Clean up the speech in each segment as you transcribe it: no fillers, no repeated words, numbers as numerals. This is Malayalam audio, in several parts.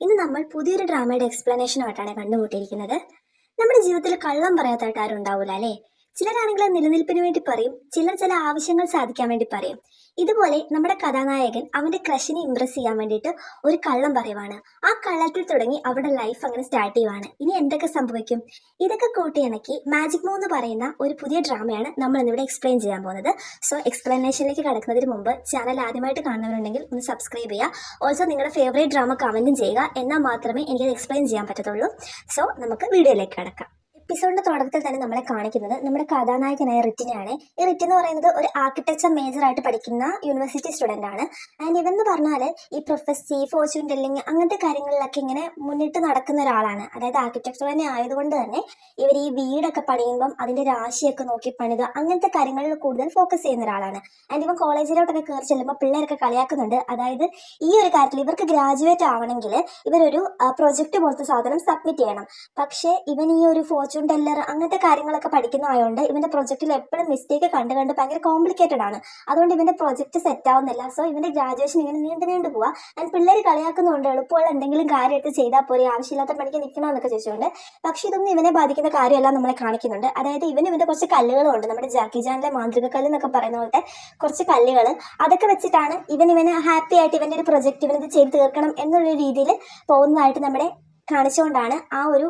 ഇന്ന് നമ്മൾ പുതിയൊരു ഡ്രാമയുടെ എക്സ്പ്ലനേഷനുമായിട്ടാണ് കണ്ടുമുട്ടിയിരിക്കുന്നത്. നമ്മുടെ ജീവിതത്തിൽ കള്ളം പറയാത്തായിട്ട് ആരും ഉണ്ടാവില്ല അല്ലേ? ചിലരാണെങ്കിൽ നിലനിൽപ്പിന് വേണ്ടി പറയും, ചിലർ ചില ആവശ്യങ്ങൾ സാധിക്കാൻ വേണ്ടി പറയും. ഇതുപോലെ നമ്മുടെ കഥാനായകൻ അവന്റെ ക്രഷിനെ ഇംപ്രസ് ചെയ്യാൻ വേണ്ടിയിട്ട് ഒരു കള്ളം പറയുവാണ്. ആ കള്ളത്തിൽ തുടങ്ങി അവരുടെ ലൈഫ് അങ്ങനെ സ്റ്റാർട്ട് ചെയ്യുവാണ്. ഇനി എന്തൊക്കെ സംഭവിക്കും? ഇതൊക്കെ കൂട്ടിയിണക്കി മാജിക് മൂവ് എന്ന് പറയുന്ന ഒരു പുതിയ ഡ്രാമയാണ് നമ്മൾ ഇന്നിവിടെ എക്സ്പ്ലെയിൻ ചെയ്യാൻ പോകുന്നത്. സോ എക്സ്പ്ലനേഷനിലേക്ക് കടക്കുന്നതിന് മുമ്പ് ചാനൽ ആദ്യമായിട്ട് കാണുന്നവരുണ്ടെങ്കിൽ ഒന്ന് സബ്സ്ക്രൈബ് ചെയ്യുക. ഓൾസോ നിങ്ങളുടെ ഫേവറേറ്റ് ഡ്രാമ കമന്റും ചെയ്യുക. എന്നാൽ മാത്രമേ എനിക്കത് എക്സ്പ്ലെയിൻ ചെയ്യാൻ പറ്റത്തുള്ളൂ. സോ നമുക്ക് വീഡിയോയിലേക്ക് കടക്കാം. എപ്പിസോഡിന്റെ തുടക്കത്തിൽ തന്നെ നമ്മളെ കാണിക്കുന്നത് നമ്മുടെ കഥാനായകനായ റിറ്റിനെയാണ്. ഈ റിറ്റ് എന്ന് പറയുന്നത് ഒരു ആർക്കിടെക്ചർ മേജർ ആയിട്ട് പഠിക്കുന്ന യൂണിവേഴ്സിറ്റി സ്റ്റുഡന്റ് ആണ്. ആൻഡ് ഇവൻ എന്ന് പറഞ്ഞാൽ ഈ പ്രൊഫസി ഫോർച്യൂൺ ടെല്ലിങ് അങ്ങനത്തെ കാര്യങ്ങളിലൊക്കെ ഇങ്ങനെ മുന്നിട്ട് നടക്കുന്ന ഒരാളാണ്. അതായത് ആർക്കിടെക്ചർ തന്നെ ആയതുകൊണ്ട് തന്നെ ഇവർ ഈ വീടൊക്കെ പണിയുമ്പം അതിന്റെ രാശിയൊക്കെ നോക്കി പണിത് അങ്ങനത്തെ കാര്യങ്ങളിൽ കൂടുതൽ ഫോക്കസ് ചെയ്യുന്ന ഒരാളാണ്. ആൻഡ് ഇവൻ കോളേജിലോട്ടൊക്കെ കയറി ചെല്ലുമ്പോൾ പിള്ളേരൊക്കെ കളിയാക്കുന്നുണ്ട്. അതായത് ഈ ഒരു കാര്യത്തിൽ ഇവർക്ക് ഗ്രാജുവേറ്റ് ആവണമെങ്കിൽ ഇവരൊരു പ്രൊജക്ട് പോലത്തെ സാധനം സബ്മിറ്റ് ചെയ്യണം. പക്ഷേ ഇവൻ ഈ ഒരു ഫോർച്യൂൺ ടെല്ലർ അങ്ങനത്തെ കാര്യങ്ങളൊക്കെ പഠിക്കുന്നതായതുകൊണ്ട് ഇവന്റെ പ്രൊജക്റ്റിൽ എപ്പോഴും മിസ്റ്റേക്ക് കണ്ട് ഭയങ്കര കോംപ്ലിക്കേറ്റഡ് ആണ്. അതുകൊണ്ട് ഇവന്റെ പ്രൊജക്ട് സെറ്റ് ആവുന്നില്ല. സോ ഇവന്റെ ഗ്രാജുവേഷൻ ഇങ്ങനെ നീണ്ടു പോവാ. ആൻഡ് പിള്ളേർ കളിയാക്കുന്നുണ്ട്, എളുപ്പമുള്ള എന്തെങ്കിലും കാര്യമായിട്ട് ചെയ്താൽ പോരെ, ആവശ്യമില്ലാത്ത പണിക്ക് നിൽക്കണമെന്നൊക്കെ ചോദിച്ചുകൊണ്ട്. പക്ഷെ ഇതൊന്നും ഇവനെ ബാധിക്കുന്ന കാര്യമല്ല നമ്മളെ കാണിക്കുന്നുണ്ട്. അതായത് ഇവന്റെ കുറച്ച് കല്ലുകളുണ്ട്, നമ്മുടെ ജാക്കി ജാനിലെ മാന്ത്രിക കല്ല് എന്നൊക്കെ പറയുന്ന പോലത്തെ കുറച്ച് കല്ലുകൾ. അതൊക്കെ വെച്ചിട്ടാണ് ഇവന് ഹാപ്പി ആയിട്ട് ഇവന്റെ ഒരു പ്രൊജക്ട് ഇവനത് ചെയ്ത് തീർക്കണം എന്നുള്ള രീതിയിൽ പോകുന്നതായിട്ട് നമ്മുടെ കാണിച്ചുകൊണ്ടാണ് ആ ഒരു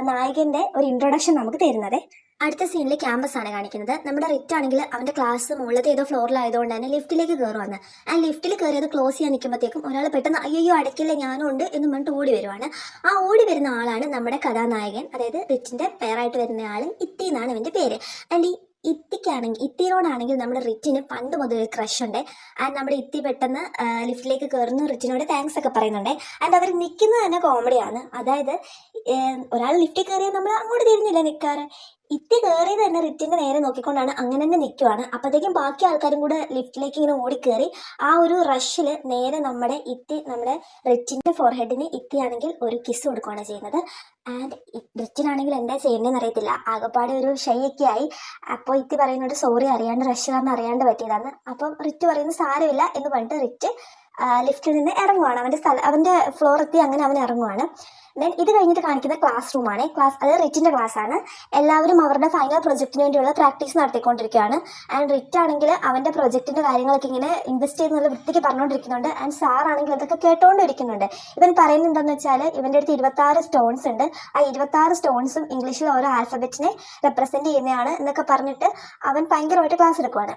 നായകന്റെ ഒരു ഇൻട്രൊഡക്ഷൻ നമുക്ക് തരുന്നത്. അടുത്ത സീനിൽ ക്യാമ്പസ് ആണ് കാണിക്കുന്നത്. നമ്മുടെ റിറ്റ് ആണെങ്കിൽ അവന്റെ ക്ലാസ് മുകളിലത്തെ ഏതോ ഫ്ലോറിലായതുകൊണ്ട് തന്നെ ലിഫ്റ്റിലേക്ക് കയറുവാണ്. ആ ലിഫ്റ്റിൽ കയറി അത് ക്ലോസ് ചെയ്യാൻ നിൽക്കുമ്പോഴത്തേക്കും ഒരാൾ പെട്ടെന്ന് അയ്യോ അടയ്ക്കില്ല ഞാനും ഉണ്ട് എന്ന് പറഞ്ഞിട്ട് ഓടി വരുവാണ്. ആ ഓടി വരുന്ന ആളാണ് നമ്മുടെ കഥാനായകൻ. അതായത് റിറ്റിന്റെ പേരായിട്ട് വരുന്ന ആൾ ഇത്തി എന്നാണ് ഇവന്റെ പേര്. ആൻഡ് ഈ ഇത്തിനോടാണെങ്കിൽ നമ്മുടെ റിറ്റിന് പണ്ട് മുതൽ ഒരു ക്രഷ് ഉണ്ട്. ആൻഡ് നമ്മുടെ ഇത്തി പെട്ടെന്ന് ലിഫ്റ്റിലേക്ക് കയറുന്നു, റിറ്റിനോട് താങ്ക്സ് ഒക്കെ പറയുന്നുണ്ട്. ആൻഡ് അവർ നിൽക്കുന്നത് തന്നെ കോമഡിയാണ്. അതായത് ഒരാൾ ലിഫ്റ്റിൽ കയറിയാൽ നമ്മൾ അങ്ങോട്ട് തിരിഞ്ഞില്ല നിൽക്കാറ്. ഇത്തി കയറിയത് തന്നെ റിറ്റിന്റെ നേരെ നോക്കിക്കൊണ്ടാണ് അങ്ങനെ തന്നെ നിൽക്കുവാണ്. അപ്പോഴത്തേക്കും ബാക്കി ആൾക്കാരും കൂടെ ലിഫ്റ്റിലേക്ക് ഇങ്ങനെ ഓടിക്കയറി ആ ഒരു റഷിൽ നേരെ നമ്മുടെ റിറ്റിന്റെ ഫോർഹെഡിന് ഇത്തിയാണെങ്കിൽ ഒരു കിസ് കൊടുക്കുകയാണ് ചെയ്യുന്നത്. ആൻഡ് റിറ്റിനാണെങ്കിൽ എന്താ ചെയ്യേണ്ടതെന്ന് അറിയത്തില്ല, ആകെപ്പാടെ ഒരു ഷൈയൊക്കെ ആയി. അപ്പോൾ ഇത്തി പറയുന്നുണ്ട് സോറി, അറിയാണ്ട് റഷ് കാരണം അറിയാണ്ട് പറ്റിയതാണ്. അപ്പം റിറ്റ് പറയുന്നത് സാരമില്ല എന്ന് പറഞ്ഞിട്ട് റിറ്റ് ലിഫ്റ്റിൽ നിന്ന് ഇറങ്ങുവാണ്. അവന്റെ ഫ്ലോർ എത്തി അങ്ങനെ അവൻ ഇറങ്ങുവാണ്. ദെൻ ഇത് കഴിഞ്ഞിട്ട് കാണിക്കുന്ന ക്ലാസ് റൂമാണ്. അത് റിറ്റിന്റെ ക്ലാസ് ആണ്. എല്ലാവരും അവരുടെ ഫൈനൽ പ്രൊജക്ടിന് വേണ്ടിയുള്ള പ്രാക്ടീസ് നടത്തിക്കൊണ്ടിരിക്കുകയാണ്. ആൻഡ് റിറ്റ് ആണെങ്കിൽ അവന്റെ പ്രൊജക്ടിന്റെ കാര്യങ്ങളൊക്കെ ഇങ്ങനെ ഇൻവെസ്റ്റ് ചെയ്യുന്നുള്ള വൃത്തിക്ക് പറഞ്ഞുകൊണ്ടിരിക്കുന്നുണ്ട്. ആൻഡ് സാർ ആണെങ്കിൽ അതൊക്കെ കേട്ടോണ്ടിരിക്കുന്നുണ്ട്. ഇവൻ പറയുന്നുണ്ടെന്ന് വെച്ചാൽ ഇവന്റെ അടുത്ത് 26 സ്റ്റോൺസ് ഉണ്ട്. ആ 26 സ്റ്റോൺസും ഇംഗ്ലീഷിൽ ഓരോ ആൽഫബറ്റിനെ റെപ്രസെന്റ് ചെയ്യുന്നതാണ് എന്നൊക്കെ പറഞ്ഞിട്ട് അവൻ ഭയങ്കരമായിട്ട് ക്ലാസ് എടുക്കുവാണ്.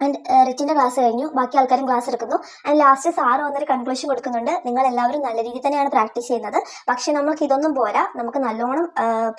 ആൻഡ് റിറ്റിന്റെ ക്ലാസ് കഴിഞ്ഞു, ബാക്കി ആൾക്കാരും ക്ലാസ് എടുക്കുന്നു. ആൻഡ് ലാസ്റ്റ് സാറ് വന്നൊരു കൺക്ലൂഷൻ കൊടുക്കുന്നുണ്ട്, നിങ്ങൾ എല്ലാവരും നല്ല രീതിയിൽ തന്നെയാണ് പ്രാക്ടീസ് ചെയ്യുന്നത്, പക്ഷെ നമുക്ക് ഇതൊന്നും പോരാ, നമുക്ക് നല്ലോണം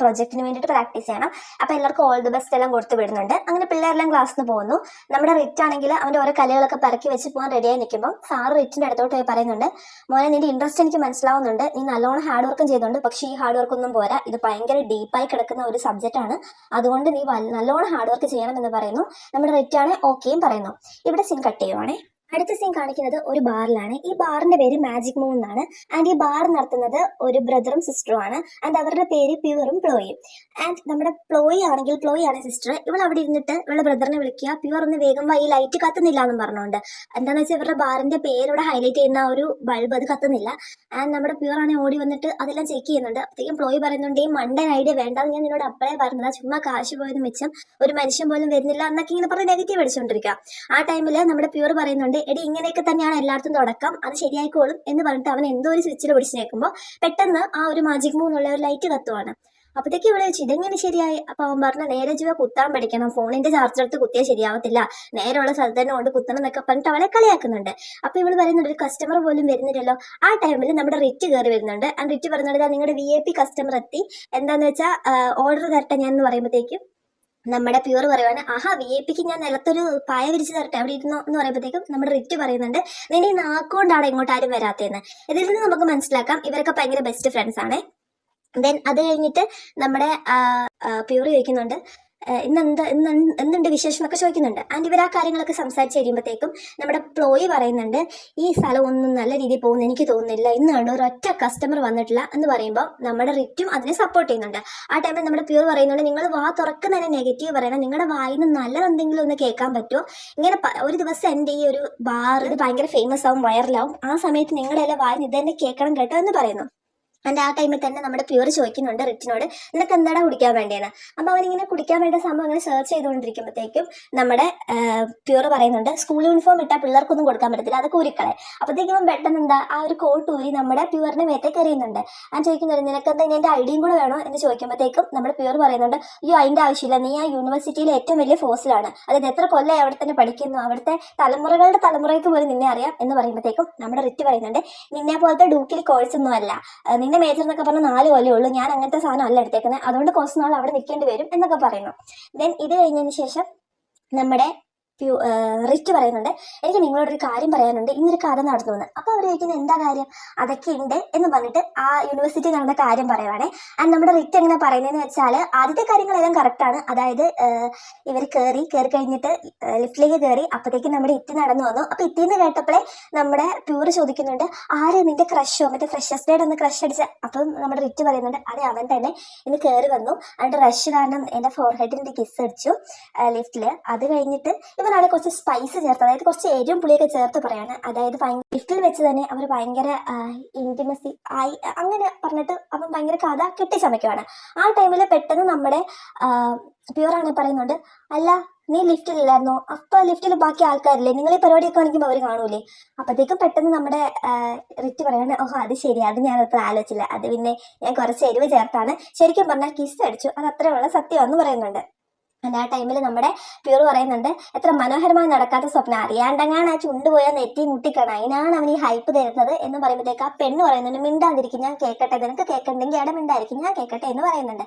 പ്രൊജക്ടിന് വേണ്ടിയിട്ട് പ്രാക്ടീസ് ചെയ്യണം. അപ്പോൾ എല്ലാവർക്കും ഓൾ ദി ബെസ്റ്റ് എല്ലാം കൊടുത്ത് വിടുന്നുണ്ട്. അങ്ങനെ പിള്ളേരെല്ലാം ക്ലാസ്സിന് പോകുന്നു. നമ്മുടെ റിറ്റ് ആണെങ്കിൽ അവൻ്റെ ഓരോ കലകളൊക്കെ പറക്കി വെച്ച് പോകാൻ റെഡിയായി നിൽക്കുമ്പോൾ സാറ് റിറ്റിന്റെ അടുത്തോട്ട് പോയി പറയുന്നുണ്ട്, മോനെ നിന്റെ ഇൻട്രസ്റ്റ് എനിക്ക് മനസ്സിലാവുന്നുണ്ട്, നീ നല്ലോണം ഹാർഡ് വർക്കും ചെയ്തുകൊണ്ട്, പക്ഷേ ഈ ഹാർഡ് വർക്ക് ഒന്നും പോരാ, ഇത് ഭയങ്കര ഡീപ്പായി കിടക്കുന്ന ഒരു സബ്ജക്റ്റ് ആണ്, അതുകൊണ്ട് നീ നല്ലോണം ഹാർഡ് വർക്ക് ചെയ്യണം എന്ന് പറയുന്നു. നമ്മുടെ റിറ്റ് ആണ് ഓക്കെയും പറയുന്നു. ഇവിടെ സീൻ കട്ട് ചെയ്യുവാണേ. അടുത്ത സീൻ കാണിക്കുന്നത് ഒരു ബാറിലാണ്. ഈ ബാറിന്റെ പേര് മാജിക് മൂൺ എന്നാണ്. ആൻഡ് ഈ ബാർ നടത്തുന്നത് ഒരു ബ്രദറും സിസ്റ്ററും ആണ്. ആൻഡ് അവരുടെ പേര് പ്യുവറും പ്ലോയും. ആൻഡ് നമ്മുടെ പ്ലോയി ആണ് സിസ്റ്റർ. ഇവൾ അവിടെ ഇരുന്നിട്ട് ഇവളുടെ ബ്രദറിനെ വിളിക്കുക, പ്യുവർ ഒന്ന് വേഗം ഈ ലൈറ്റ് കത്തുന്നില്ല എന്നും പറഞ്ഞുകൊണ്ട്. എന്താണെന്ന് വെച്ചാൽ ഇവരുടെ ബാറിന്റെ പേരോടെ ഹൈലൈറ്റ് ചെയ്യുന്ന ഒരു ബൾബ് അത് കത്തുന്നില്ല. ആൻഡ് നമ്മുടെ പ്യുവർ ആണെങ്കിൽ ഓടി വന്നിട്ട് അതെല്ലാം ചെക്ക് ചെയ്യുന്നുണ്ട്. അപ്പോഴത്തേക്കും പ്ലോയി പറയുന്നുണ്ട്, ഈ മണ്ടൻ ഐഡിയ വേണ്ടെന്ന് ഞാൻ നിന്നോട് അപ്പോഴേ പറഞ്ഞതാ, ചുമ്മാ കാശ് പോയത് മിച്ചം, ഒരു മനുഷ്യൻ പോലും വരുന്നില്ല എന്നൊക്കെ ഇങ്ങനെ പറഞ്ഞ് നെഗറ്റീവ് അടിച്ചുകൊണ്ടിരിക്കുക. ആ ടൈമിൽ നമ്മുടെ പ്യുവർ പറയുന്നുണ്ട്, എടി ഇങ്ങനെയൊക്കെ തന്നെയാണ് എല്ലായിടത്തും തുടക്കം, അത് ശരിയായിക്കോളും എന്ന് പറഞ്ഞിട്ട് അവൻ എന്തോ ഒരു സ്വിച്ചിൽ പിടിച്ച് നിൽക്കുമ്പോൾ പെട്ടെന്ന് ആ ഒരു മാജിക് മൂന്നുള്ള ഒരു ലൈറ്റ് കത്തുവാണ്. അപ്പോഴത്തേക്ക് ഇവിടെ വെച്ച് ഇതെങ്ങനെ ശരിയായി? അപ്പൊ അവൻ പറഞ്ഞ നേരെ ചുവ കുത്താൻ പഠിക്കണം, ഫോണിന്റെ ചാർജർ എടുത്ത് കുത്തിയാൽ ശരിയാവത്തില്ല, നേരെയുള്ള സ്ഥലത്ത് തന്നെ കൊണ്ട് കുത്തണം എന്നൊക്കെ പറഞ്ഞിട്ട് അവളെ കളിയാക്കുന്നുണ്ട്. അപ്പൊ ഇവള് പറയുന്നുണ്ട്, ഒരു കസ്റ്റമർ പോലും വരുന്നില്ലല്ലോ. ആ ടൈമിൽ നമ്മുടെ റിറ്റ് കയറി വരുന്നുണ്ട്. ആ റിറ്റ് പറയുന്നുണ്ട്, നിങ്ങളുടെ VIP കസ്റ്റമർ എത്തി, എന്താന്ന് വെച്ചാൽ ഓർഡർ തരട്ടെ ഞാൻ എന്ന് പറയുമ്പോഴത്തേക്കും നമ്മുടെ പ്യുവർ പറയുവാണ്, ആഹാ VIP ഞാൻ നിലത്തൊരു പായ വിരിച്ച് തരട്ടെ, അവിടെ ഇരുന്നോ എന്ന് പറയുമ്പോഴത്തേക്കും നമ്മുടെ റിറ്റ് പറയുന്നുണ്ട്, നിന്നെ ഈ നാക്കുകൊണ്ടാണ് ഇങ്ങോട്ട് ആരും വരാത്തതെന്ന്. ഇതിൽ നിന്ന് നമുക്ക് മനസ്സിലാക്കാം ഇവരൊക്കെ ഭയങ്കര ബെസ്റ്റ് ഫ്രണ്ട്സ് ആണ്. ദെൻ അത് കഴിഞ്ഞിട്ട് നമ്മുടെ പ്യുവർ ചോദിക്കുന്നുണ്ട്, എന്തുണ്ട് വിശേഷം എന്നൊക്കെ ചോദിക്കുന്നുണ്ട്. ആൻഡ് ഇവർ ആ കാര്യങ്ങളൊക്കെ സംസാരിച്ച് കഴിയുമ്പോഴത്തേക്കും നമ്മുടെ പ്ലോയി പറയുന്നുണ്ട്, ഈ സ്ഥലം ഒന്നും നല്ല രീതിയിൽ പോകുന്നു എനിക്ക് തോന്നുന്നില്ല, ഇന്നാണ് ഒരൊറ്റ കസ്റ്റമർ വന്നിട്ടില്ല എന്ന് പറയുമ്പോൾ നമ്മുടെ റിറ്റും അതിനെ സപ്പോർട്ട് ചെയ്യുന്നുണ്ട്. ആ ടൈമിൽ നമ്മുടെ പ്യൂർ പറയുന്നുണ്ട്, നിങ്ങൾ വാ തുറക്കുന്നതിന് നെഗറ്റീവ് പറയണം, നിങ്ങളുടെ വായിൽ നിന്ന് നല്ലതെന്തെങ്കിലും ഒന്ന് കേൾക്കാൻ പറ്റുമോ, ഇങ്ങനെ ഒരു ദിവസം എൻ്റെ ഈ ഒരു ബാർ ഇത് ഭയങ്കര ഫേമസ് ആവും, വൈറലാവും, ആ സമയത്ത് നിങ്ങളുടെ എല്ലാം വായിൽ ഇത് തന്നെ കേൾക്കണം കേട്ടോ എന്ന് പറയുന്നു. ആൻഡ് ആ ടൈമിൽ തന്നെ നമ്മുടെ പ്യൂർ ചോദിക്കുന്നുണ്ട് റിറ്റിനോട്, നിനക്ക് എന്താടാ കുടിക്കാൻ വേണ്ടിയെന്ന്. അപ്പോൾ അവനിങ്ങനെ കുടിക്കാൻ വേണ്ട സംഭവം അങ്ങനെ സെർച്ച് ചെയ്തുകൊണ്ടിരിക്കുമ്പോഴത്തേക്കും നമ്മുടെ പ്യൂർ പറയുന്നുണ്ട്, സ്കൂൾ യൂണിഫോം ഇട്ടാൽ പിള്ളേർക്കൊന്നും കൊടുക്കാൻ പറ്റത്തില്ല, അത് ഊരിക്കളെ. അപ്പോഴത്തേക്കും ഇവൻ പെട്ടെന്ന് എന്താ ആ ഒരു കോട്ട് ഊരി നമ്മുടെ പ്യൂറിന്റെ മേത്തേക്ക് എറിയുന്നുണ്ട്. ഞാൻ ചോദിക്കുന്നുണ്ട്, നിനക്ക് എന്താ ഇനി എൻ്റെ ഐഡിയും കൂടെ വേണോ എന്ന് ചോദിക്കുമ്പോഴത്തേക്കും നമ്മുടെ പ്യൂർ പറയുന്നുണ്ട്, അയ്യോ അതിൻ്റെ ആവശ്യമില്ല, നീ ആ യൂണിവേഴ്സിറ്റിയിലെ ഏറ്റവും വലിയ ഫോഴ്സിലാണ്, അതായത് എത്ര കൊല്ലം അവിടെ തന്നെ പഠിക്കുന്നു, അവിടുത്തെ തലമുറകളുടെ തലമുറയ്ക്ക് പോലും നിന്നെ അറിയാം എന്ന് പറയുമ്പോഴത്തേക്കും നമ്മുടെ റിറ്റ് പറയുന്നുണ്ട്, നിന്നെ പോലത്തെ ഡൂക്കിൽ കോഴ്സ് ഒന്നും അല്ല, നിന്റെ മേജർ എന്നൊക്കെ പറഞ്ഞാൽ 4 കൊല്ലമേ ഉള്ളൂ, ഞാൻ അങ്ങനത്തെ സാധനം അല്ല എടുത്തേക്കുന്നത്, അതുകൊണ്ട് കുറച്ച് നാൾ അവിടെ നിൽക്കേണ്ടി വരും എന്നൊക്കെ പറയുന്നു. ദെൻ ഇത് കഴിഞ്ഞതിന് ശേഷം നമ്മുടെ റിച്ച് പറയുന്നുണ്ട്, എനിക്ക് നിങ്ങളോടൊരു കാര്യം പറയാനുണ്ട്, ഇന്നൊരു കഥ നടന്നു എന്ന്. അപ്പോൾ അവർ ചോദിക്കുന്നത് എന്താ കാര്യം, അതൊക്കെ ഉണ്ട് എന്ന് പറഞ്ഞിട്ട് ആ യൂണിവേഴ്സിറ്റി നടന്ന കാര്യം പറയുവാണേ. ആൻഡ് നമ്മുടെ റിച്ച് എങ്ങനെ പറയുന്നതെന്ന് വെച്ചാൽ ആദ്യത്തെ കാര്യങ്ങളെല്ലാം കറക്റ്റാണ്. അതായത് ഇവർ കയറി കഴിഞ്ഞിട്ട് ലിഫ്റ്റിലേക്ക് കയറി, അപ്പോഴത്തേക്കും നമ്മുടെ ഇത്തി നടന്നു വന്നു. അപ്പോൾ ഇത്തിന്ന് കേട്ടപ്പോഴേ നമ്മുടെ പ്യൂർ ചോദിക്കുന്നുണ്ട്, ആര് നിന്റെ ക്രഷോ, മറ്റേ ഫ്രഷേഴ്സ് ഡേയുടെ ഒന്ന് ക്രഷ് അടിച്ച. അപ്പം നമ്മുടെ റിച്ച് പറയുന്നുണ്ട്, അതെ അവൻ തന്നെ ഇന്ന് കയറി വന്നു, അതിൻ്റെ റഷ് കാരണം എൻ്റെ ഫോർഹെഡിൻ്റെ കിസ് അടിച്ചു ലിഫ്റ്റിൽ. അത് കഴിഞ്ഞിട്ട് ഇവനാണ് കുറച്ച് സ്പൈസ് ചേർത്ത്, അതായത് കുറച്ച് എരിവും പുളിയൊക്കെ ചേർത്ത് പറയാണ്. അതായത് ലിഫ്റ്റിൽ വെച്ച് തന്നെ അവർ ഭയങ്കര ഇൻറ്റിമസി ആയി അങ്ങനെ പറഞ്ഞിട്ട് അവൻ ഭയങ്കര കഥ കെട്ടിച്ചമയ്ക്കുവാണ്. ആ ടൈമിൽ പെട്ടെന്ന് നമ്മുടെ പ്യൂറാണ് പറയുന്നുണ്ട്, അല്ല നീ ലിഫ്റ്റിലില്ലായിരുന്നോ, അപ്പോൾ ലിഫ്റ്റിൽ ബാക്കി ആൾക്കാരില്ലേ, നിങ്ങൾ ഈ പരിപാടിയൊക്കെ കാണിക്കുമ്പോൾ അവർ കാണൂലേ. അപ്പോഴത്തേക്കും പെട്ടെന്ന് നമ്മുടെ റിറ്റ് പറയാണ്, ഓഹോ അത് ശരി, അത് ഞാൻ അത്ര ആലോചിച്ചില്ല, അത് പിന്നെ ഞാൻ കുറച്ച് എരിവ് ചേർത്താണ്, ശരിക്കും പറഞ്ഞാൽ കിസ് അടിച്ചു, അത് അത്രയുള്ള സത്യമാണെന്ന് പറയുന്നുണ്ട്. ആ ടൈമിൽ നമ്മുടെ പ്യൂർ പറയുന്നുണ്ട്, എത്ര മനോഹരമായി നടക്കാത്ത സ്വപ്നം, അറിയാണ്ടങ്ങാണ് ആ ചുണ്ടുപോയാൽ നെറ്റി മുട്ടിക്കണം, അതിനാണ് അവൻ ഈ ഹൈപ്പ് തരുന്നത് എന്ന് പറയുമ്പോഴത്തേക്ക് ആ പെണ്ണ് പറയുന്നുണ്ട്, മിണ്ടാതിരിക്കും, ഞാൻ കേൾക്കട്ടെ, നിനക്ക് കേൾക്കണ്ടെങ്കിൽ അവിടെ മിണ്ടായിരിക്കും, ഞാൻ കേൾക്കട്ടെ എന്ന് പറയുന്നുണ്ട്.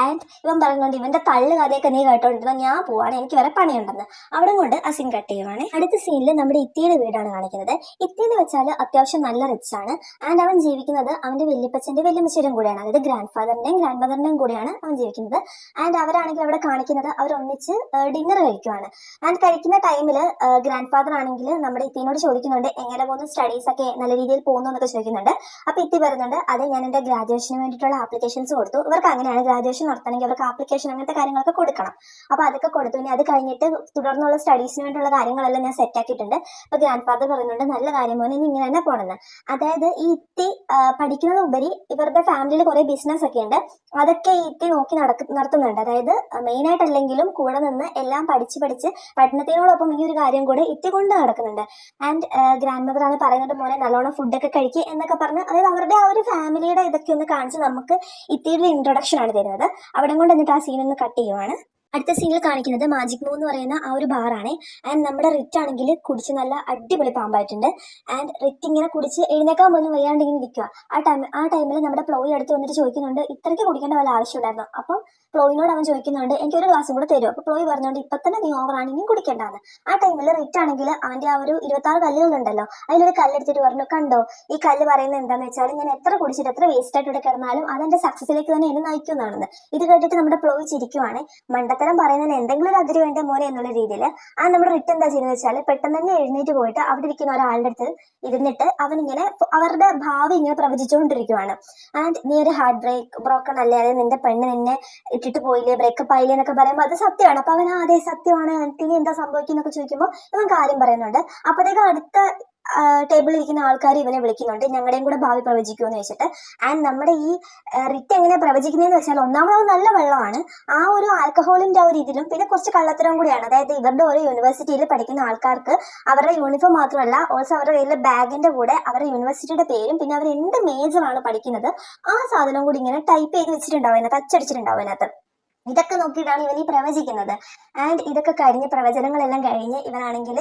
ആൻഡ് ഇവൻ പറയുന്നുണ്ട്, ഇവന്റെ തള്ളു കഥയൊക്കെ നീ കേട്ടോണ്ടിരുന്ന ഞാൻ പോവാണ്, എനിക്ക് വരെ പണിയുണ്ടെന്ന്. അവിടെ കൊണ്ട് ആ സീൻ കട്ട് ചെയ്യുവാണ്. അടുത്ത സീനിൽ നമ്മുടെ ഇത്തിയുടെ വീടാണ് കാണിക്കുന്നത്. ഇത്തിന്ന് വെച്ചാൽ അത്യാവശ്യം നല്ല റിച്ച് ആണ്. ആൻഡ് അവൻ ജീവിക്കുന്നത് അവന്റെ വല്യപ്പച്ചന്റെ വല്യമ്മച്ചേരും കൂടെയാണ്, അതായത് ഗ്രാൻഡ് ഫാദറിന്റെയും ഗ്രാൻഡ് മദറിന്റെയും കൂടെയാണ് അവൻ ജീവിക്കുന്നത്. ആൻഡ് അവരാണെങ്കിൽ അവിടെ കാണിക്കുന്നത് അവരൊന്നിച്ച് ഡിന്നർ കഴിക്കുവാണ്. ആൻഡ് കഴിക്കുന്ന ടൈമിൽ ഗ്രാൻഡ് ഫാദർ ആണെങ്കിൽ നമ്മുടെ ഇത്തിനോട് ചോദിക്കുന്നുണ്ട്, എങ്ങനെ പോകുന്നു, സ്റ്റഡീസ് ഒക്കെ നല്ല രീതിയിൽ പോകുന്നു എന്നൊക്കെ ചോദിക്കുന്നുണ്ട്. അപ്പൊ ഇത്തി പറയുന്നുണ്ട്, അതെ ഞാൻ എൻ്റെ ഗ്രാജുവേഷന് വേണ്ടിയിട്ടുള്ള ആപ്ലിക്കേഷൻസ് കൊടുത്തു. ഇവർക്ക് അങ്ങനെയാണ്, ഗ്രാജുവേഷൻ നടത്തണമെങ്കിൽ അവർക്ക് ആപ്ലിക്കേഷൻ അങ്ങനത്തെ കാര്യങ്ങളൊക്കെ കൊടുക്കണം. അപ്പൊ അതൊക്കെ കൊടുത്തു. ഇനി അത് കഴിഞ്ഞിട്ട് തുടർന്നുള്ള സ്റ്റഡീസിന് വേണ്ടിയുള്ള കാര്യങ്ങളെല്ലാം ഞാൻ സെറ്റ് ആക്കിയിട്ടുണ്ട്. അപ്പൊ ഗ്രാൻഡ് ഫാദർ പറയുന്നുണ്ട്, നല്ല കാര്യം പോലെ ഇനി ഇങ്ങനെ തന്നെ പോകണമെന്ന്. അതായത് ഈ ഇത്തി പഠിക്കുന്നതുപരി ഇവരുടെ ഫാമിലിയിൽ കുറെ ബിസിനസ് ഒക്കെ ഉണ്ട്, അതൊക്കെ ഈ ഇത്തി നോക്കി നടത്തുന്നുണ്ട്. അതായത് മെയിനായിട്ടല്ലെങ്കിലും കൂടെ നിന്ന് എല്ലാം പഠിച്ച് പഠനത്തിനോടൊപ്പം ഈ ഒരു കാര്യം കൂടെ ഇത്തി കൊണ്ട് നടക്കുന്നുണ്ട്. ആൻഡ് ഗ്രാൻഡ് മദർ ആണ് പറയുന്നുണ്ട്, മോനെ നല്ലോണം ഫുഡൊക്കെ കഴിക്കുക എന്നൊക്കെ പറഞ്ഞ്, അതായത് അവരുടെ ആ ഒരു ഫാമിലിയുടെ ഇതൊക്കെ ഒന്ന് കാണിച്ച് നമുക്ക് ഇത്തിയുടെ ഇൻട്രൊഡക്ഷൻ ആണ് തരുന്നത്. അവിടെ കൊണ്ട് എന്നിട്ട് ആ സീൻ ഒന്ന് കട്ട് ചെയ്യുവാണ്. അടുത്ത സീനിൽ കാണിക്കുന്നത് മാജിക് മൂ എന്ന് പറയുന്ന ആ ഒരു ബാറാണ്. ആൻഡ് നമ്മുടെ റിറ്റ് ആണെങ്കിൽ കുടിച്ച് നല്ല അടിപൊളി പാമ്പായിട്ടുണ്ട്. ആൻഡ് റിറ്റ് ഇങ്ങനെ കുടിച്ച് എഴുന്നേക്കാൻ പോലും വയ്യാണ്ട് ഇങ്ങനെ ഇരിക്കുക. ആ ടൈമിൽ നമ്മുടെ പ്ലോയി അടുത്ത് വന്നിട്ട് ചോദിക്കുന്നുണ്ട്, ഇത്രയ്ക്ക് കുടിക്കേണ്ട വല്ല ആവശ്യമുണ്ടായിരുന്നു. അപ്പം പ്ലോയിനോട് അവൻ ചോദിക്കുന്നുണ്ട്, എനിക്കൊരു ഗ്ലാസും കൂടെ തരും. അപ്പോൾ പ്ലോയി പറഞ്ഞുകൊണ്ട്, ഇപ്പം തന്നെ നീ ഓവറാണ്, ഇനിയും കുടിക്കേണ്ടതാണ്. ആ ടൈമിൽ റിറ്റ് ആണെങ്കിൽ അവൻ്റെ ആ ഒരു 26 കല്ലുകളുണ്ടല്ലോ, അതിലൊരു കല്ലെടുത്തിട്ട് പറഞ്ഞു, കണ്ടോ ഈ കല്ല് പറയുന്നത് എന്താണെന്ന് വെച്ചാൽ, ഞാൻ എത്ര കുടിച്ചിട്ട് എത്ര വേസ്റ്റ് ആയിട്ട് ഇവിടെ കിടന്നാലും അതെൻ്റെ സക്സസിലേക്ക് തന്നെ എന്നെ നയിക്കുന്നതാണെന്ന്. ഇത് കേട്ടിട്ട് നമ്മുടെ പ്ലോയി ചിരിക്കുവാണ്. മണ്ടത്തരം പറയുന്നതിന് എന്തെങ്കിലും ഒരു അതിര് വേണ്ട മോനെ എന്നുള്ള രീതിയിൽ. ആ നമ്മുടെ റിറ്റ് എന്താ ചെയ്യുന്നത് വെച്ചാൽ, പെട്ടെന്ന് തന്നെ എഴുന്നേറ്റ് പോയിട്ട് അവിടെ ഇരിക്കുന്ന ഒരാളുടെ അടുത്ത് ഇരുന്നിട്ട് അവനിങ്ങനെ അവരുടെ ഭാവി ഇങ്ങനെ പ്രവചിച്ചുകൊണ്ടിരിക്കുവാണ്. ആൻഡ് നീ ഒരു ഹാർട്ട് ബ്രോക്കൺ അല്ലേ, അതായത് നിന്റെ പെണ്ണ് നിന്നെ ഇട്ടിട്ട് പോയില്ലേ, ബ്രേക്കപ്പ് ആയില്ലേ എന്നൊക്കെ പറയുമ്പോൾ അത് സത്യമാണ്. അപ്പൊ അവൻ അതേ സത്യമാണ്, ഇനി എന്താ സംഭവിക്കുന്നൊക്കെ ചോദിക്കുമ്പോൾ ഇവൻ കാര്യം പറയുന്നുണ്ട്. അപ്പോഴത്തേക്കും അടുത്ത ടേബിളിൽ ഇരിക്കുന്ന ആൾക്കാർ ഇവനെ വിളിക്കുന്നുണ്ട്, ഞങ്ങളുടെയും കൂടെ ഭാവി പ്രവചിക്കുമെന്ന് വെച്ചിട്ട്. ആൻഡ് നമ്മുടെ ഈ റിറ്റ് എങ്ങനെ പ്രവചിക്കുന്നതെന്ന് വെച്ചാൽ, ഒന്നാമത് നല്ല വെള്ളമാണ്, ആ ഒരു ആൽക്കഹോളിന്റെ ആ ഒരു ഇതിലും പിന്നെ കുറച്ച് കള്ളത്തരം കൂടിയാണ്. അതായത് ഇവരുടെ ഓരോ യൂണിവേഴ്സിറ്റിയിൽ പഠിക്കുന്ന ആൾക്കാർക്ക് അവരുടെ യൂണിഫോം മാത്രമല്ല, ഓൾസോ അവരുടെ കയ്യിലെ ബാഗിന്റെ കൂടെ അവരുടെ യൂണിവേഴ്സിറ്റിയുടെ പേരും പിന്നെ അവർ എന്ത് മേജറാണ് പഠിക്കുന്നത് ആ സാധനം കൂടി ഇങ്ങനെ ടൈപ്പ് ചെയ്ത് വെച്ചിട്ടുണ്ടാവും, അതിനകത്ത് അച്ചടിച്ചിട്ടുണ്ടാവും അതിനകത്ത്. ഇതൊക്കെ നോക്കിയിട്ടാണ് ഇവൻ ഈ പ്രവചിക്കുന്നത്. ആൻഡ് ഇതൊക്കെ കഴിഞ്ഞ് പ്രവചനങ്ങളെല്ലാം കഴിഞ്ഞ് ഇവനാണെങ്കിൽ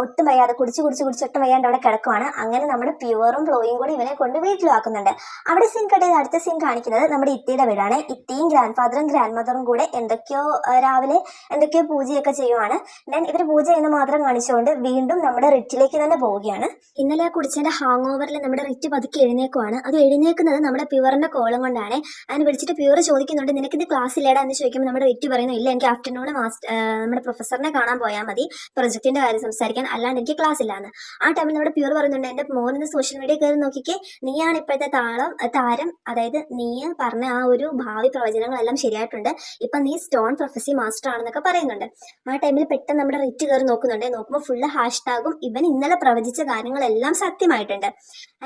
ഒട്ടും വയ്യാതെ കുടിച്ച് ഒട്ടും വയ്യാണ്ട് അവിടെ കിടക്കുവാണ്. അങ്ങനെ നമ്മുടെ പ്യുവറും ഫ്ലോയും കൂടി ഇവനെ കൊണ്ട് വീട്ടിലാക്കുന്നുണ്ട്. അവിടെ സീൻ കട്ട് ചെയ്ത് അടുത്ത സീൻ കാണിക്കുന്നത് നമ്മുടെ ഇത്തിയുടെ വീടാണ്. ഇത്തിയും ഗ്രാൻഡ് ഫാദറും ഗ്രാൻഡ് മദറും കൂടെ രാവിലെ എന്തൊക്കെയോ പൂജയൊക്കെ ചെയ്യുവാണ്. ദെൻ ഇവർ പൂജ ചെയ്യുന്ന മാത്രം കാണിച്ചുകൊണ്ട് വീണ്ടും നമ്മുടെ റിറ്റിലേക്ക് തന്നെ പോവുകയാണ്. ഇന്നലെ ആ കുടിച്ചതിന്റെ ഹാങ് ഓവറിൽ നമ്മുടെ റിറ്റ് പതുക്കെ എഴുന്നേക്കുവാണ്. അത് എഴുന്നേക്കുന്നത് നമ്മുടെ പ്യുവറിന്റെ കോളം കൊണ്ടാണ്. അതിന് വിളിച്ചിട്ട് പ്യുവർ ചോദിക്കുന്നുണ്ട്, നിനക്കിത് ക്ലാസ് ഇല്ലേടാ എന്ന് ചോദിക്കുമ്പോൾ ചോദിക്കുമ്പോൾ നമ്മുടെ റിറ്റ് പറയുന്നു ഇല്ല എനിക്ക് ആഫ്റ്റർനൂൺ നമ്മുടെ പ്രൊഫസറിനെ കാണാൻ പോയാൽ മതി, പ്രൊജക്ടിന്റെ കാര്യം സംസാരിക്കാൻ, അല്ലാണ്ട് എനിക്ക് ക്ലാസ് ഇല്ലാന്ന്. ആ ടൈമിൽ നമ്മുടെ പ്യൂർ പറയുന്നുണ്ട് എന്റെ മോനിന്ന് സോഷ്യൽ മീഡിയ കയറി നോക്കിക്കേ, നീയാണ് ഇപ്പോഴത്തെ താരം, അതായത് നീ പറഞ്ഞ ആ ഒരു ഭാവി പ്രവചനങ്ങളെല്ലാം ശരിയായിട്ടുണ്ട്, ഇപ്പൊ നീ സ്റ്റോൺ പ്രൊഫസി മാസ്റ്റർ ആണെന്നൊക്കെ പറയുന്നുണ്ട്. ആ ടൈമിൽ പെട്ടെന്ന് നമ്മുടെ റിറ്റ് കയറി നോക്കുമ്പോൾ ഫുള്ള് ഹാഷ്ടാഗും ഇവൻ ഇന്നലെ പ്രവചിച്ച കാര്യങ്ങളെല്ലാം സത്യമായിട്ടുണ്ട്.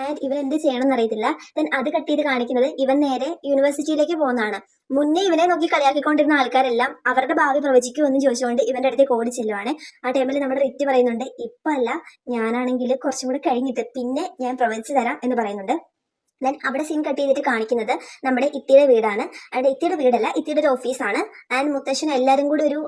ആൻഡ് ഇവൻ എന്ത് ചെയ്യണം എന്നറിയത്തില്ല. ദെൻ അത് കട്ട് ചെയ്ത് കാണിക്കുന്നത് ഇവൻ നേരെ യൂണിവേഴ്സിറ്റിയിലേക്ക് പോകുന്നതാണ്. മുന്നേ ഇവനെ നോക്കി കളിയാക്കിക്കൊണ്ടിരുന്ന ആൾക്കാരെല്ലാം അവരുടെ ഭാവി പ്രവചിക്കുമെന്ന് ചോദിച്ചുകൊണ്ട് ഇവന്റെ അടുത്തേക്ക് ഓടി ചെല്ലുവാണ്. ആ ടൈമിൽ നമ്മുടെ റിറ്റ് പറയുന്നുണ്ട് ഇപ്പൊ അല്ല, ഞാനാണെങ്കിൽ കുറച്ചും കൂടെ കഴിഞ്ഞിട്ട് പിന്നെ ഞാൻ പ്രവചിച്ചു തരാം എന്ന് പറയുന്നുണ്ട്. ദെൻ അവിടെ സീൻ കട്ട് ചെയ്തിട്ട് കാണിക്കുന്നത് നമ്മുടെ ഇത്തിയുടെ വീടാണ്. അവിടെ ഇത്തിയുടെ വീടല്ല, ഇത്തിയുടെ ഒരു ഓഫീസാണ്. ആൻഡ് മുത്തശ്ശൻ എല്ലാവരും കൂടി ഒരു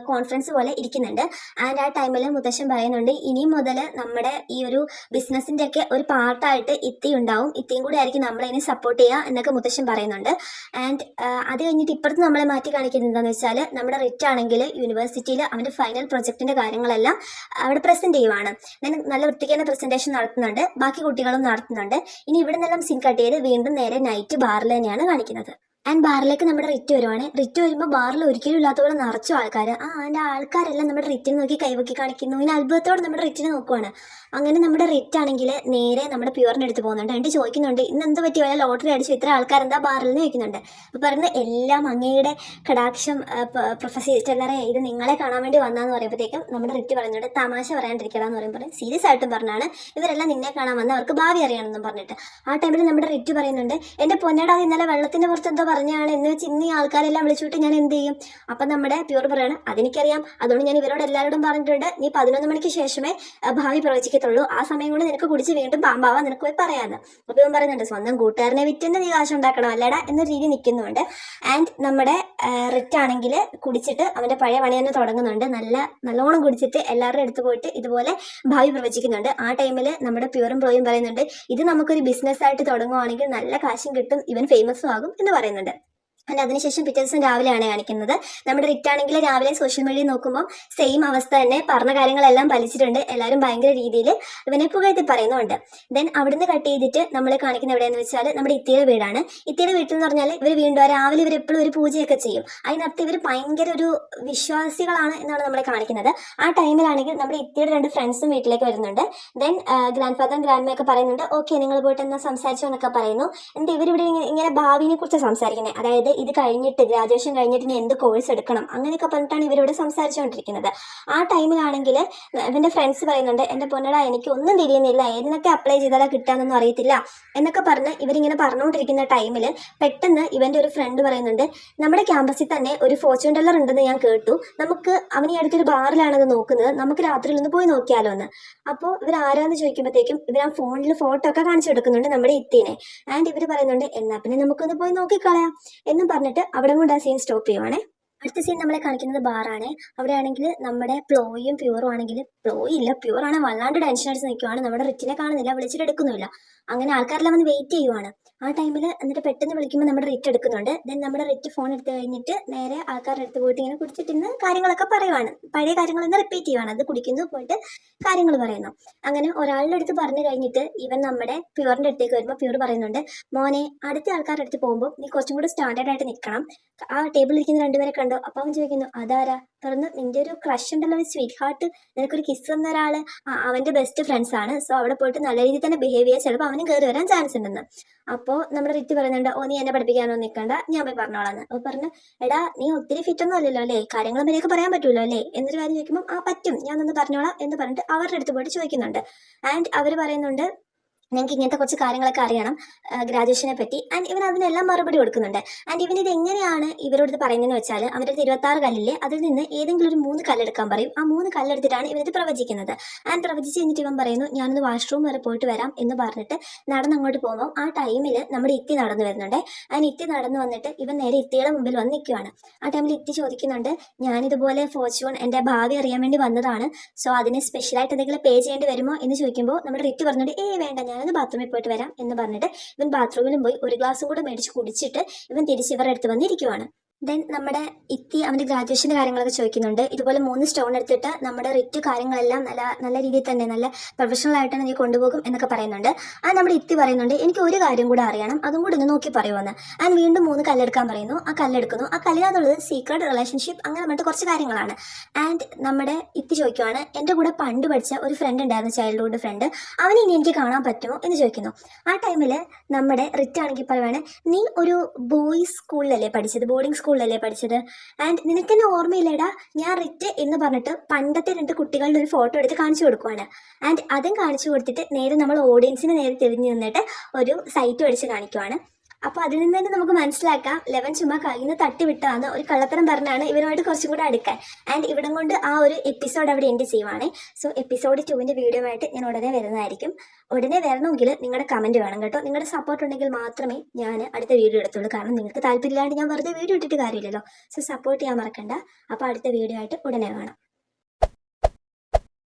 കോൺഫറൻസ് പോലെ ഇരിക്കുന്നുണ്ട്. ആൻഡ് ആ ടൈമിൽ മുത്തശ്ശൻ പറയുന്നുണ്ട് ഇനി മുതൽ നമ്മുടെ ഈ ഒരു ബിസിനസിന്റെ ഒക്കെ ഒരു പാർട്ടായിട്ട് ഇത്തി ഉണ്ടാവും, ഇത്തിയും കൂടി ആയിരിക്കും നമ്മളതിനെ സപ്പോർട്ട് ചെയ്യുക എന്നൊക്കെ മുത്തശ്ശൻ പറയുന്നുണ്ട്. ആൻഡ് അത് കഴിഞ്ഞിട്ട് ഇപ്പുറത്ത് നമ്മളെ മാറ്റി കാണിക്കുന്നത് എന്താണെന്ന് വെച്ചാൽ നമ്മുടെ റിറ്റ് ആണെങ്കിൽ യൂണിവേഴ്സിറ്റിയിൽ അവൻ്റെ ഫൈനൽ പ്രൊജക്ടിന്റെ കാര്യങ്ങളെല്ലാം അവിടെ പ്രസന്റ് ചെയ്യുവാണ്. ദെൻ നല്ല വൃത്തിക്ക് തന്നെ പ്രസന്റേഷൻ നടത്തുന്നുണ്ട്, ബാക്കി കുട്ടികളും നടത്തുന്നുണ്ട്. ഇനി ഇവിടെ നിന്നെല്ലാം സീൻ കട്ട് ചെയ്ത് വീണ്ടും നേരെ നൈറ്റ് ബാറിൽ തന്നെയാണ് കാണിക്കുന്നത്. ആൻഡ് ബാറിലേക്ക് നമ്മുടെ റിറ്റ് വരുവാണ്. റിറ്റ് വരുമ്പോൾ ബാറിൽ ഒരിക്കലും ഇല്ലാത്ത പോലെ നിറച്ചു ആൾക്കാർ. അതിൻ്റെ ആൾക്കാരെല്ലാം നമ്മുടെ റിറ്റിനെ നോക്കി കൈവക്കി കാണിക്കുന്നു. ഇങ്ങനെ അത്ഭുതത്തോടെ നമ്മുടെ റിറ്റിനെ നോക്കുവാണ്. അങ്ങനെ നമ്മുടെ റിറ്റ് ആണെങ്കിൽ നേരെ നമ്മുടെ പ്യൂറിൻ്റെ അടുത്ത് പോകുന്നുണ്ട്. എന്നിട്ട് ചോദിക്കുന്നുണ്ട് ഇന്ന് എന്ത് പറ്റി, വല്ല ലോട്ടറി അടിച്ചു ഇത്ര ആൾക്കാരെന്താ ബാറിൽ നിന്ന് ചോദിക്കുന്നുണ്ട്. അപ്പോൾ പറയുന്നത് എല്ലാം അങ്ങയുടെ കടാക്ഷം പ്രൊഫസർ ടെല്ലറെ, ഇത് നിങ്ങളെ കാണാൻ വേണ്ടി വന്നാന്ന് പറയുമ്പോഴത്തേക്കും നമ്മുടെ റിറ്റ് പറയുന്നുണ്ട് തമാശ പറയാണ്ടിരിക്കടാന്ന് പറയുമ്പോൾ സീരിയസ് ആയിട്ടും പറഞ്ഞാണ് ഇവരെല്ലാം നിന്നെ കാണാൻ വന്ന് അവർക്ക് ഭാവി അറിയണമെന്നും പറഞ്ഞിട്ട്. ആ ടൈമിൽ നമ്മുടെ റിറ്റ് പറയുന്നുണ്ട് എൻ്റെ പൊന്നടാ ഇന്നലെ വെള്ളത്തിൻ്റെ പുറത്ത് എന്തോ പറഞ്ഞാണ് എന്ന് വെച്ച് ഇന്ന് ഈ ആൾക്കാരെല്ലാം വിളിച്ചുവിട്ട് ഞാൻ എന്ത് ചെയ്യും. അപ്പം നമ്മുടെ പ്യൂർ പറയാണ് അതെനിക്കറിയാം, അതുകൊണ്ട് ഞാൻ ഇവരോട് എല്ലാവരോടും പറഞ്ഞിട്ടുണ്ട് നീ 11 മണിക്ക് ശേഷമേ ഭാവി പ്രവചിക്കത്തുള്ളൂ, ആ സമയം കൊണ്ട് നിനക്ക് കുടിച്ച് വീണ്ടും പാമ്പാവാൻ നിനക്ക് പോയി പറയാമെന്ന്. അപ്പോൾ ഇവൻ പറയുന്നുണ്ട് സ്വന്തം കൂട്ടുകാരനെ വിറ്റെന്ന് നീ കാശ് ഉണ്ടാക്കണം അല്ലേടാ എന്ന രീതി നിൽക്കുന്നുണ്ട്. ആൻഡ് നമ്മുടെ റിറ്റ് ആണെങ്കിൽ കുടിച്ചിട്ട് അവൻ്റെ പഴയ പണി തന്നെ തുടങ്ങുന്നുണ്ട്. നല്ലോണം കുടിച്ചിട്ട് എല്ലാവരുടെ അടുത്ത് പോയിട്ട് ഇതുപോലെ ഭാവി പ്രവചിക്കുന്നുണ്ട്. ആ ടൈമിൽ നമ്മുടെ പ്യൂറും പ്രോയും പറയുന്നുണ്ട് ഇത് നമുക്കൊരു ബിസിനസ്സായിട്ട് തുടങ്ങുവാണെങ്കിൽ നല്ല കാശും കിട്ടും, ഇവൻ ഫേമസും ആകും എന്ന് പറയുന്നുണ്ട്. ആൻഡ് അതിനുശേഷം പിറ്റേ ദിവസം രാവിലെയാണ് കാണിക്കുന്നത്. നമ്മുടെ റിറ്റ് ആണെങ്കിൽ രാവിലെ സോഷ്യൽ മീഡിയ നോക്കുമ്പോൾ സെയിം അവസ്ഥ തന്നെ, പറഞ്ഞ കാര്യങ്ങളെല്ലാം പലിച്ചിട്ടുണ്ട്. എല്ലാവരും ഭയങ്കര രീതിയിൽ ഇവനെ പുകഴ്ത്തി പറയുന്നുണ്ട്. ദെൻ അവിടുന്ന് കട്ട് ചെയ്തിട്ട് നമ്മൾ കാണിക്കുന്ന എവിടെയെന്ന് വെച്ചാൽ നമ്മുടെ ഇത്തിയുടെ വീടാണ്. ഇത്തിയുടെ വീട്ടിൽ എന്ന് പറഞ്ഞാൽ ഇവർ വീണ്ടും രാവിലെ ഇവർ എപ്പോഴും ഒരു പൂജയൊക്കെ ചെയ്യും. അതിനകത്ത് ഇവർ ഭയങ്കര ഒരു വിശ്വാസികളാണ് എന്നാണ് നമ്മളെ കാണിക്കുന്നത്. ആ ടൈമിലാണെങ്കിൽ നമ്മുടെ ഇത്തിയുടെ 2 ഫ്രണ്ട്സും വീട്ടിലേക്ക് വരുന്നുണ്ട്. ദെൻ ഗ്രാൻഡ് ഫാദറും ഗ്രാൻഡ് മയൊക്കെ പറയുന്നുണ്ട് ഓക്കെ നിങ്ങൾ പോയിട്ട് എന്നാൽ സംസാരിച്ചോ എന്നൊക്കെ പറയുന്നു. എന്നിട്ട് ഇവരിവിടെ ഇങ്ങനെ ഭാവിനെ കുറിച്ച് സംസാരിക്കുന്നത്, അതായത് ഇത് കഴിഞ്ഞിട്ട് ഗ്രാജുവേഷൻ കഴിഞ്ഞിട്ട് ഇനി എന്ത് കോഴ്സ് എടുക്കണം അങ്ങനെയൊക്കെ പറഞ്ഞിട്ടാണ് ഇവരിവിടെ സംസാരിച്ചുകൊണ്ടിരിക്കുന്നത്. ആ ടൈമിലാണെങ്കിൽ ഇവൻ്റെ ഫ്രണ്ട്സ് പറയുന്നുണ്ട് എൻ്റെ പൊന്നടാ എനിക്ക് ഒന്നും തിരിയുന്നില്ല, ഏതിനൊക്കെ അപ്ലൈ ചെയ്താലാ കിട്ടാന്നൊന്നും അറിയത്തില്ല എന്നൊക്കെ പറഞ്ഞ് ഇവരിങ്ങനെ പറഞ്ഞുകൊണ്ടിരിക്കുന്ന ടൈമിൽ പെട്ടെന്ന് ഇവൻ്റെ ഒരു ഫ്രണ്ട് പറയുന്നുണ്ട് നമ്മുടെ ക്യാമ്പസിൽ തന്നെ ഒരു ഫോർച്യൂൺ ടെല്ലർ ഉണ്ടെന്ന് ഞാൻ കേട്ടു, നമുക്ക് അവനെ അടുത്തൊരു ബാറിലാണത് നോക്കുന്നത്, നമുക്ക് രാത്രിയിൽ ഒന്ന് പോയി നോക്കിയാലോ എന്ന്. അപ്പോൾ ഇവർ ആരാന്ന് ചോദിക്കുമ്പോഴത്തേക്കും ഇവർ ആ ഫോണിൽ ഫോട്ടോ ഒക്കെ കാണിച്ചു കൊടുക്കുന്നുണ്ട് നമ്മുടെ ഇത്തിനെ. ആൻഡ് ഇവർ പറയുന്നുണ്ട് എന്നാ പിന്നെ നമുക്കൊന്ന് പോയി നോക്കിക്കളയാം എന്നും പറഞ്ഞിട്ട് അവിടെ കൊണ്ട് ആ സീൻ സ്റ്റോപ്പ് ചെയ്യുവാണേ. അടുത്ത സീൻ നമ്മളെ കാണിക്കുന്നത് ബാറാണ്. അവിടെ ആണെങ്കിൽ നമ്മുടെ പ്ലോയും പ്യൂറും ആണെങ്കിൽ പ്യൂറാണ് വല്ലാണ്ട് ടെൻഷൻ അടിച്ച് നിൽക്കുവാണ്. നമ്മുടെ റിറ്റിനെ കാണുന്നില്ല, വിളിച്ചിട്ട് എടുക്കുന്നില്ല. അങ്ങനെ ആൾക്കാരെല്ലാം വന്ന് വെയിറ്റ് ചെയ്യുവാണ്. ആ ടൈമിൽ എന്നിട്ട് പെട്ടെന്ന് വിളിക്കുമ്പോൾ നമ്മുടെ റിറ്റ് എടുക്കുന്നുണ്ട്. ദെൻ നമ്മുടെ റിറ്റ് ഫോൺ എടുത്ത് കഴിഞ്ഞിട്ട് നേരെ ആൾക്കാരുടെ അടുത്ത് പോയിട്ട് ഇങ്ങനെ കുടിച്ചിട്ടിന്ന് കാര്യങ്ങളൊക്കെ പറയുവാണ്. പഴയ കാര്യങ്ങളൊന്ന് റിപ്പീറ്റ് ചെയ്യുവാണ്. അത് കുടിക്കുന്നു പോയിട്ട് കാര്യങ്ങൾ പറയുന്നു. അങ്ങനെ ഒരാളുടെ അടുത്ത് പറഞ്ഞു കഴിഞ്ഞിട്ട് ഇവൻ നമ്മുടെ പ്യൂറിൻ്റെ അടുത്തേക്ക് വരുമ്പോൾ പ്യൂർ പറയുന്നുണ്ട് മോനെ അടുത്ത ആൾക്കാരുടെ അടുത്ത് പോകുമ്പോൾ നീ കുറച്ചും കൂടി സ്റ്റാൻഡേർഡ് ആയിട്ട് നിൽക്കണം. ആ ടേബിളിൽ ഇരിക്കുന്ന 2 പേരെ കണ്ടോ? അപ്പോൾ അവൻ ചോദിക്കുന്നു അതാരാ? തുറന്ന് നിന്റെ ഒരു ക്രഷ് ഉണ്ടല്ലോ, ഒരു സ്വീറ്റ് ഹാർട്ട്, നിനക്കൊരു കിസ് തന്ന ഒരാൾ, അവൻ്റെ ബെസ്റ്റ് ഫ്രണ്ട്സ് ആണ്. സോ അവിടെ പോയിട്ട് നല്ല രീതിയിൽ തന്നെ ബിഹേവ് ചെയ്യുക, ചിലപ്പോൾ അവനും കയറി വരാൻ ചാൻസ് ഉണ്ടെന്ന്. അപ്പോൾ നമ്മുടെ റിറ്റ് പറയുന്നുണ്ട് ഓ നീ എന്നെ പഠിപ്പിക്കാനോ നിൽക്കണ്ട, ഞാൻ പോയി പറഞ്ഞോളാന്ന്. അപ്പോൾ പറഞ്ഞു എടാ നീ ഒത്തിരി ഫിറ്റൊന്നും അല്ലല്ലോ അല്ലേ, കാര്യങ്ങളും വരെയൊക്കെ പറയാൻ പറ്റുമല്ലോ അല്ലേ എന്നൊരു കാര്യം ചോദിക്കുമ്പോൾ ആ പറ്റും ഞാൻ ഒന്ന് പറഞ്ഞോളാം എന്ന് പറഞ്ഞിട്ട് അവരുടെ അടുത്ത് പോയിട്ട് ചോദിക്കുന്നുണ്ട്. ആൻഡ് അവർ പറയുന്നുണ്ട് ഞങ്ങൾക്ക് ഇങ്ങനത്തെ കുറച്ച് കാര്യങ്ങളൊക്കെ അറിയണം ഗ്രാജുവേഷനെ പറ്റി. ആൻഡ് ഇവൻ അതിനെല്ലാം മറുപടി കൊടുക്കുന്നുണ്ട്. ആൻഡ് ഇവൻ ഇത് എങ്ങനെയാണ് ഇവരോട് പറയുന്നതെന്ന് വെച്ചാൽ അവരുടെ 26 കല്ലില്ലേ അതിൽ നിന്ന് ഏതെങ്കിലും ഒരു 3 കല്ലെടുക്കാൻ പറയും. ആ 3 കല്ലെടുത്തിട്ടാണ് ഇവനിത് പ്രവചിക്കുന്നത്. ആൻഡ് പ്രവചിച്ച് കഴിഞ്ഞിട്ട് ഇവൻ പറയുന്നു ഞാനൊന്ന് വാഷ്റൂം വരെ പോയിട്ട് വരാം എന്ന് പറഞ്ഞിട്ട് നടന്നങ്ങോട്ട് പോകുമ്പോൾ ആ ടൈമിൽ നമ്മുടെ ഇത്തി നടന്നു വരുന്നുണ്ട്. ആൻഡ് ഇത്തി നടന്നു വന്നിട്ട് ഇവൻ നേരെ ഇത്തിയുടെ മുമ്പിൽ വന്ന് നിൽക്കുകയാണ്. ആ ടൈമിൽ ഇത്തി ചോദിക്കുന്നുണ്ട് ഞാനിതുപോലെ ഫോർച്യൂൺ എൻ്റെ ഭാവി അറിയാൻ വേണ്ടി വന്നതാണ്, സോ അതിന് സ്പെഷ്യലായിട്ട് എന്തെങ്കിലും പേ ചെയ്യേണ്ടി വരുമോ എന്ന് ചോദിക്കുമ്പോൾ നമ്മുടെ റിറ്റ് പറഞ്ഞിട്ട് വേണ്ട ഞാനത് ബാത്റൂമിൽ പോയിട്ട് വരാം എന്ന് പറഞ്ഞിട്ട് ഇവൻ ബാത്റൂമിലും പോയി ഒരു ഗ്ലാസും കൂടെ മേടിച്ച് കുടിച്ചിട്ട് ഇവൻ തിരിച്ച് ഇവരുടെ അടുത്ത് വന്നിരിക്കുവാണ്. ദെൻ നമ്മുടെ ഇത്തി അവൻ്റെ ഗ്രാജുവേഷൻ്റെ കാര്യങ്ങളൊക്കെ ചോദിക്കുന്നുണ്ട്. ഇതുപോലെ 3 സ്റ്റോൺ എടുത്തിട്ട് നമ്മുടെ റിറ്റ് കാര്യങ്ങളെല്ലാം നല്ല നല്ല രീതിയിൽ തന്നെ നല്ല പ്രൊഫഷണൽ ആയിട്ട് നീ കൊണ്ടുപോകും എന്നൊക്കെ പറയുന്നുണ്ട്. നമ്മുടെ ഇത്തി പറയുന്നുണ്ട് എനിക്ക് ഒരു കാര്യം കൂടെ അറിയണം, അതും കൂടെ ഒന്ന് നോക്കി പറയുമെന്ന്. വീണ്ടും 3 കല്ലെടുക്കാൻ പറയുന്നു. ആ കല്ലെടുക്കുന്നു. ആ കല്ലിനകത്തുള്ളത് സീക്രട്ട് റിലേഷൻഷിപ്പ് അങ്ങനെ പറഞ്ഞിട്ട് കുറച്ച് കാര്യങ്ങളാണ്. നമ്മുടെ ഇത്തി ചോദിക്കുവാണ് എൻ്റെ കൂടെ പണ്ട് പഠിച്ച ഒരു ഫ്രണ്ട് ഉണ്ടായിരുന്നു, ചൈൽഡ്ഹുഡ് ഫ്രണ്ട്, അവനെ ഇനി എനിക്ക് കാണാൻ പറ്റുമോ എന്ന് ചോദിക്കുന്നു. ആ ടൈമിൽ നമ്മുടെ റിറ്റ് ആണെങ്കിൽ പറയുവാണ് നീ ഒരു ബോയ്സ് സ്കൂളിലല്ലേ പഠിച്ചത്, ബോർഡിംഗ് സ്കൂളിലല്ലേ പഠിച്ചത്, നിനക്കെന്നെ ഓർമ്മയില്ലേടാ, ഞാൻ റിറ്റ് എന്ന് പറഞ്ഞിട്ട് പണ്ടത്തെ 2 കുട്ടികളുടെ ഒരു ഫോട്ടോ എടുത്ത് കാണിച്ചു കൊടുക്കുവാണ്. അതും കാണിച്ചു കൊടുത്തിട്ട് നേരെ നമ്മൾ ഓഡിയൻസിന് നേരെ തിരിഞ്ഞു നിന്നിട്ട് ഒരു സൈറ്റ് അടിച്ച് കാണിക്കുവാണ്. അപ്പോൾ അതിൽ നിന്ന് തന്നെ നമുക്ക് മനസ്സിലാക്കാം ലെവൻ ചുമ്മാ കയ്യിൽ നിന്ന് തട്ടി വിട്ടാന്ന് ഒരു കള്ളത്തരം പറഞ്ഞാണ് ഇവരുമായിട്ട് കുറച്ചും കൂടെ അടുക്കാൻ. ഇവിടം കൊണ്ട് ആ ഒരു എപ്പിസോഡ് അവിടെ എൻഡ് ചെയ്യുവാണ്. സോ എപ്പിസോഡ് 2ൻ്റെ വീഡിയോ ആയിട്ട് ഞാൻ ഉടനെ വരുന്നതായിരിക്കും. ഉടനെ വരണമെങ്കിൽ നിങ്ങളുടെ കമൻറ്റ് വേണം കേട്ടോ. നിങ്ങളുടെ സപ്പോർട്ട് ഉണ്ടെങ്കിൽ മാത്രമേ ഞാൻ അടുത്ത വീഡിയോ എടുത്തുള്ളൂ. കാരണം നിങ്ങൾക്ക് താല്പര്യമില്ലാണ്ട് ഞാൻ വെറുതെ വീഡിയോ ഇട്ടിട്ട് കാര്യമില്ലല്ലോ. സോ സപ്പോർട്ട് ചെയ്യാൻ മറക്കണ്ട. അപ്പോൾ അടുത്ത വീഡിയോ ആയിട്ട് ഉടനെ കാണാം.